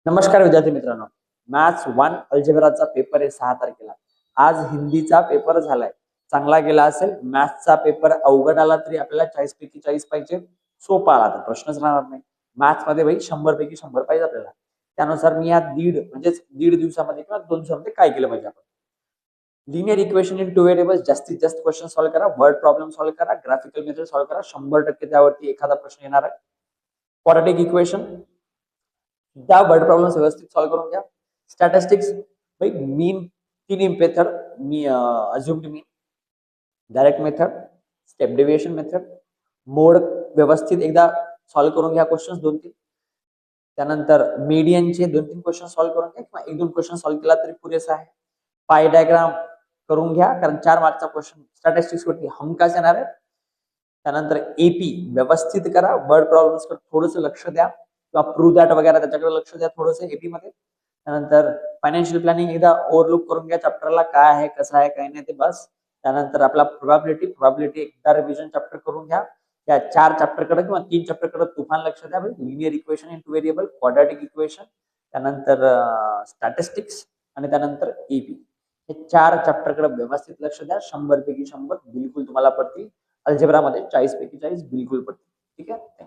नमस्कार विद्यार्थी मित्रांनो. मॅथ्स 1 अल्जेब्राचा पेपर आहे 6 तारखेला. आज हिंदीचा पेपर झालाय. चांगला गेला असेल. मॅथ्सचा पेपर अवघड आला तरी आपल्याला 40 पैकी 40 पाहिजे. सोपा आला तर प्रश्नच राहणार नाही. मॅथ्स मध्ये भाई 100 पैकी 100 पाहिजे आपल्याला. त्यानुसार मी या दीड दिवसामध्ये किंवा 2 दिवसामध्ये काय केलं पाहिजे आपण. Linear equation in two variables जास्तीत जास्त क्वेश्चन सॉल्व्ह करा, वर्ड प्रॉब्लेम सॉल्व्ह करा, ग्राफिकल मेथड सॉल्व्ह करा. 100% त्यावरती एखादा प्रश्न येणार आहे. क्वाड्रॅटिक इक्वेशन त्या वर्ड प्रॉब्लेम्स व्यवस्थित सॉल्व्ह करून घ्या. स्टॅटिस्टिक्स भाई मीन 3 मेथड मी assumed mean, direct method, step deviation method, mode व्यवस्थित एकदा सॉल्व्ह करून घ्या क्वेश्चन 2-3. त्यानंतर मीडियनचे 2-3 क्वेश्चन सॉल्व्ह करून घ्या किंवा 1-2 क्वेश्चन सॉल्व्ह केला तरी पुरेसा आहे. पाय डायग्राम करून घ्या कारण 4 मार्कचा क्वेश्चन स्टॅटिस्टिक्स वरती हमखास येणार आहे. त्यानंतर एपी व्यवस्थित करा. वर्ड प्रॉब्लेम्स कडे थोडंसं लक्ष द्या किंवा प्रूव्ह दॅट वगैरे त्याच्याकडे लक्ष द्या थोडंसं एपी मध्ये. त्यानंतर फायनान्शियल प्लॅनिंग एकदा ओव्हरलुक करून घ्या चॅप्टरला काय आहे कसं आहे काय नाही ते बस. त्यानंतर आपला प्रोबॅबिलिटी एकदा रिव्हिजन चॅप्टर करून घ्या. या 4 चॅप्टर कडे किंवा 3 चॅप्टर कडे तुफान लक्ष द्या. Linear equation in two variable, quadratic equation, त्यानंतर स्टॅटिस्टिक्स आणि त्यानंतर एपी. हे 4 चॅप्टर कडे व्यवस्थित लक्ष द्या. 100 पैकी 100 बिलकुल तुम्हाला पडतील. अल्जेब्रा मध्ये 40 पैकी 40 बिलकुल पडतील. ठीक आहे.